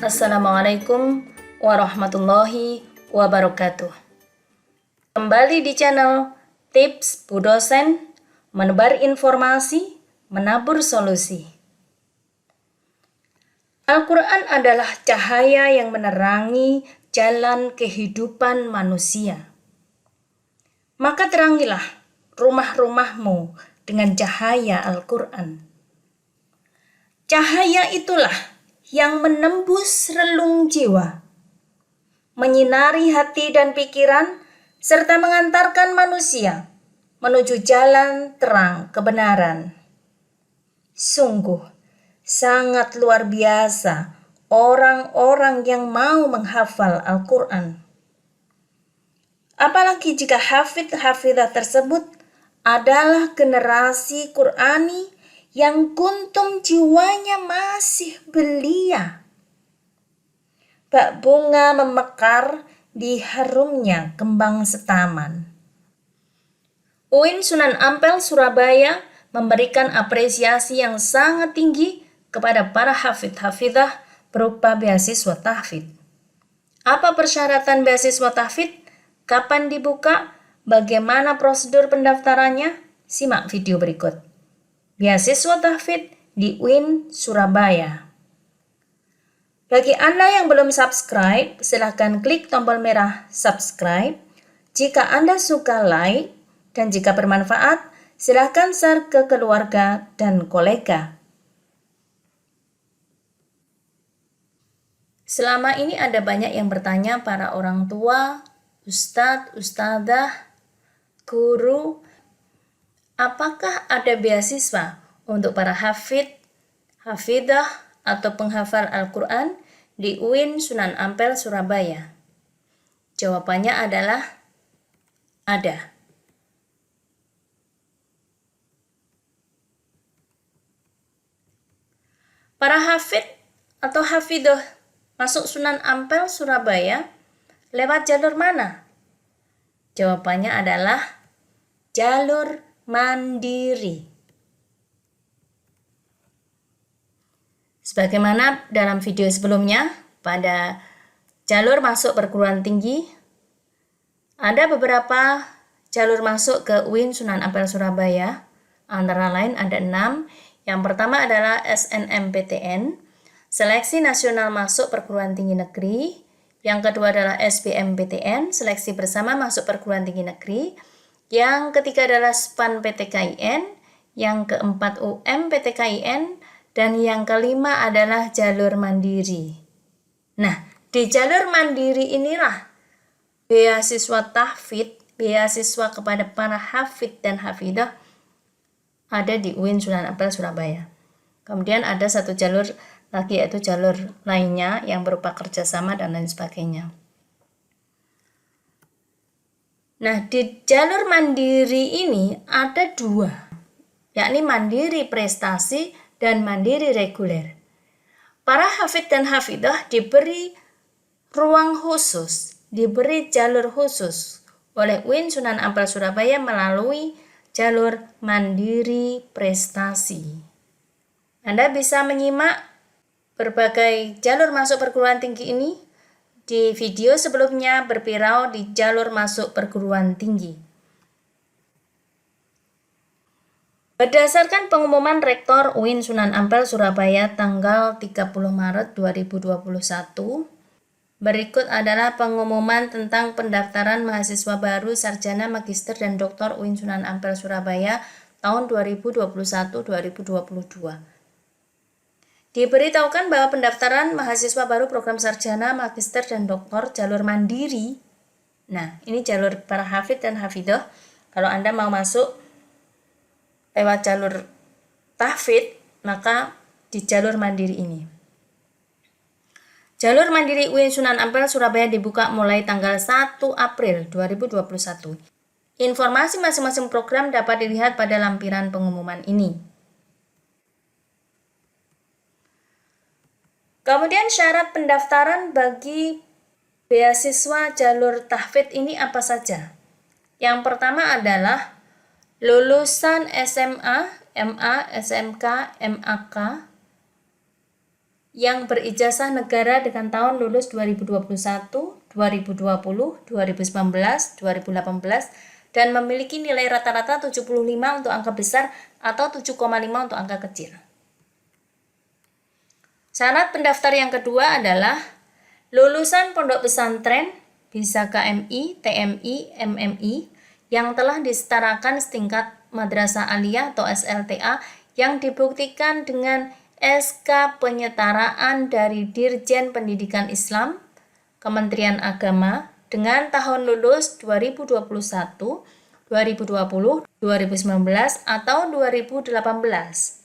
Assalamualaikum warahmatullahi wabarakatuh. Kembali di channel Tips Bu Dosen, menebar informasi, menabur solusi. Al-Quran adalah cahaya yang menerangi jalan kehidupan manusia. Maka terangilah rumah-rumahmu dengan cahaya Al-Quran. Cahaya itulah yang menembus relung jiwa, menyinari hati dan pikiran, serta mengantarkan manusia menuju jalan terang kebenaran. Sungguh, sangat luar biasa orang-orang yang mau menghafal Al-Quran. Apalagi jika hafidh-hafidhah tersebut adalah generasi Qurani yang kuntum jiwanya masih belia. Bak bunga memekar di harumnya kembang setaman. UIN Sunan Ampel Surabaya memberikan apresiasi yang sangat tinggi kepada para hafidh-hafidhah berupa beasiswa tahfidz. Apa persyaratan beasiswa tahfidz? Kapan dibuka? Bagaimana prosedur pendaftarannya? Simak video berikut. Beasiswa tahfidz di UIN Surabaya. Bagi Anda yang belum subscribe, silahkan klik tombol merah subscribe. Jika Anda suka, like, dan jika bermanfaat, silahkan share ke keluarga dan kolega. Selama ini ada banyak yang bertanya para orang tua, ustadz, ustadzah, guru, apakah ada beasiswa untuk para hafidh, hafidhah, atau penghafal Al-Quran di UIN Sunan Ampel Surabaya? Jawabannya adalah ada. Para hafidh atau hafidhah masuk Sunan Ampel Surabaya lewat jalur mana? Jawabannya adalah jalur mandiri. Sebagaimana dalam video sebelumnya, pada jalur masuk perguruan tinggi, ada beberapa jalur masuk ke UIN Sunan Ampel Surabaya, antara lain ada 6. Yang pertama adalah SNMPTN, Seleksi Nasional Masuk Perguruan Tinggi Negeri. Yang kedua adalah SBMPTN, Seleksi Bersama Masuk Perguruan Tinggi Negeri. Yang ketiga adalah SPAN PTKIN, yang keempat UM-PTKIN, dan yang kelima adalah jalur mandiri. Nah, di jalur mandiri inilah beasiswa tahfidz, beasiswa kepada para hafidh dan hafidhah ada di UIN Sunan Ampel Surabaya. Kemudian ada satu jalur lagi, yaitu jalur lainnya yang berupa kerjasama dan lain sebagainya. Nah, di jalur mandiri ini ada 2, yakni mandiri prestasi dan mandiri reguler. Para hafidh dan hafidhah diberi ruang khusus, diberi jalur khusus oleh UIN Sunan Ampel Surabaya melalui jalur mandiri prestasi. Anda bisa menyimak berbagai jalur masuk perguruan tinggi ini di video sebelumnya berpirau di jalur masuk perguruan tinggi. Berdasarkan pengumuman Rektor UIN Sunan Ampel Surabaya tanggal 30 Maret 2021, berikut adalah pengumuman tentang pendaftaran mahasiswa baru sarjana, magister, dan doktor UIN Sunan Ampel Surabaya tahun 2021-2022. Diberitahukan bahwa pendaftaran mahasiswa baru program sarjana, magister, dan doktor jalur mandiri. Nah, ini jalur para hafidh dan hafidhah. Kalau Anda mau masuk lewat jalur tahfidz, maka di jalur mandiri ini. Jalur mandiri UIN Sunan Ampel Surabaya dibuka mulai tanggal 1 April 2021. Informasi masing-masing program dapat dilihat pada lampiran pengumuman ini. Kemudian syarat pendaftaran bagi beasiswa jalur tahfidz ini apa saja? Yang pertama adalah lulusan SMA, MA, SMK, MAK, yang berijazah negara dengan tahun lulus 2021, 2020, 2019, 2018 dan memiliki nilai rata-rata 75 untuk angka besar atau 7,5 untuk angka kecil. Syarat pendaftar yang kedua adalah lulusan pondok pesantren, bisa KMI, TMI, MMI, yang telah disetarakan setingkat madrasah aliyah atau SLTA yang dibuktikan dengan SK penyetaraan dari Dirjen Pendidikan Islam, Kementerian Agama, dengan tahun lulus 2021, 2020, 2019, atau 2018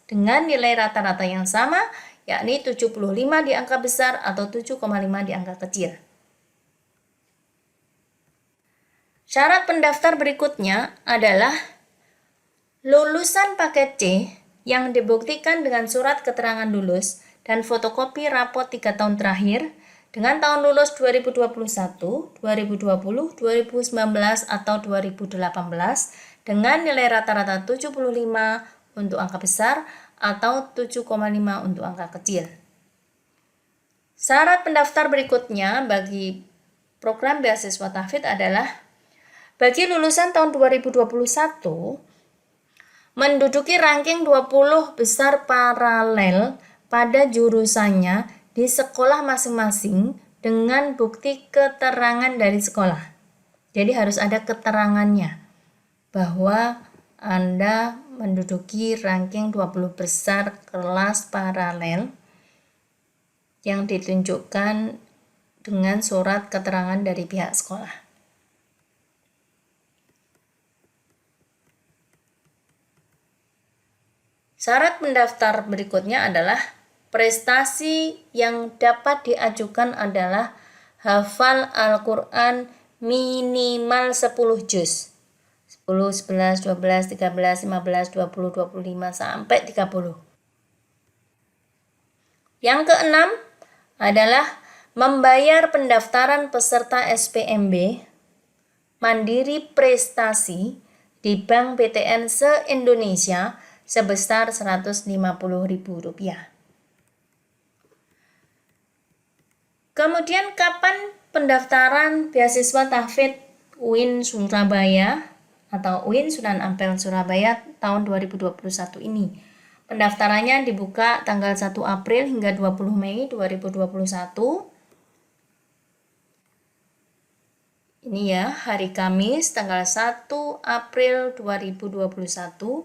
dengan nilai rata-rata yang sama, yakni 75 di angka besar atau 7,5 di angka kecil. Syarat pendaftar berikutnya adalah lulusan paket C yang dibuktikan dengan surat keterangan lulus dan fotokopi rapot 3 tahun terakhir dengan tahun lulus 2021, 2020, 2019, atau 2018 dengan nilai rata-rata 75 untuk angka besar atau 7,5 untuk angka kecil. Syarat pendaftar berikutnya bagi program beasiswa tahfidz adalah bagi lulusan tahun 2021 menduduki ranking 20 besar paralel pada jurusannya di sekolah masing-masing dengan bukti keterangan dari sekolah. Jadi harus ada keterangannya bahwa Anda menduduki ranking 20 besar kelas paralel yang ditunjukkan dengan surat keterangan dari pihak sekolah. Syarat pendaftar berikutnya adalah prestasi yang dapat diajukan adalah hafal Al-Quran minimal 10 juz. 10, 11, 12, 13, 15, 20, 25, sampai 30. Yang keenam adalah membayar pendaftaran peserta SPMB Mandiri Prestasi di Bank BTN se-Indonesia sebesar Rp150.000. Kemudian kapan pendaftaran beasiswa tahfidz UIN Surabaya atau UIN Sunan Ampel Surabaya tahun 2021 ini? Pendaftarannya dibuka tanggal 1 April hingga 20 Mei 2021. Ini ya, hari Kamis tanggal 1 April 2021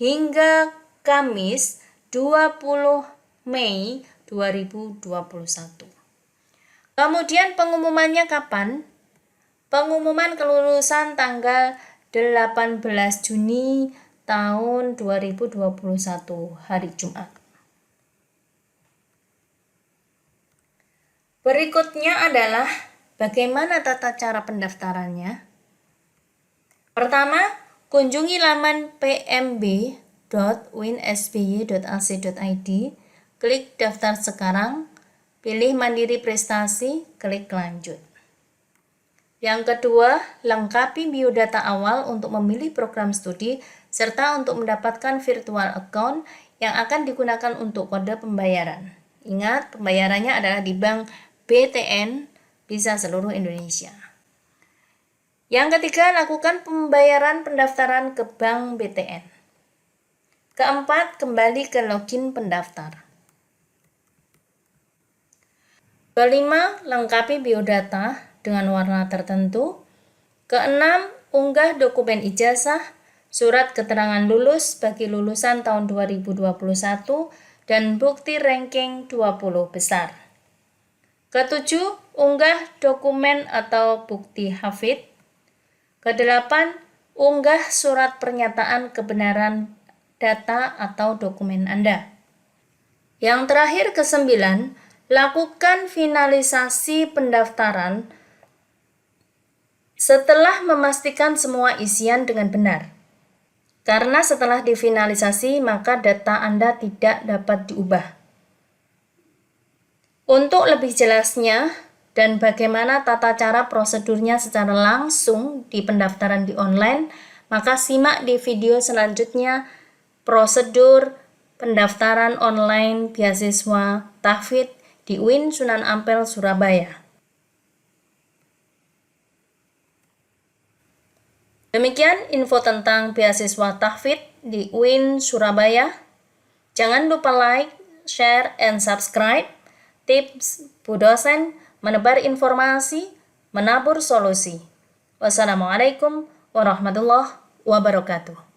hingga Kamis 20 Mei 2021. Kemudian pengumumannya kapan? Pengumuman kelulusan tanggal 18 Juni tahun 2021, hari Jumat. Berikutnya adalah bagaimana tata cara pendaftarannya. Pertama, kunjungi laman pmb.uinsby.ac.id, klik daftar sekarang, pilih Mandiri Prestasi, klik lanjut. Yang kedua, lengkapi biodata awal untuk memilih program studi serta untuk mendapatkan virtual account yang akan digunakan untuk kode pembayaran. Ingat, pembayarannya adalah di Bank BTN, bisa seluruh Indonesia. Yang ketiga, lakukan pembayaran pendaftaran ke Bank BTN. Keempat, kembali ke login pendaftar. Kelima, lengkapi biodata dengan warna tertentu. Keenam, unggah dokumen ijazah, surat keterangan lulus bagi lulusan tahun 2021, dan bukti ranking 20 besar. Ketujuh, unggah dokumen atau bukti hafidz. Kedelapan, unggah surat pernyataan kebenaran data atau dokumen Anda. Yang terakhir, kesembilan, lakukan finalisasi pendaftaran setelah memastikan semua isian dengan benar. Karena setelah difinalisasi, maka data Anda tidak dapat diubah. Untuk lebih jelasnya dan bagaimana tata cara prosedurnya secara langsung di pendaftaran di online, maka simak di video selanjutnya prosedur pendaftaran online beasiswa tahfidz di UIN Sunan Ampel, Surabaya. Demikian info tentang beasiswa tahfidz di UIN Surabaya. Jangan lupa like, share, and subscribe. Tips Bu Dosen menebar informasi, menabur solusi. Wassalamualaikum warahmatullahi wabarakatuh.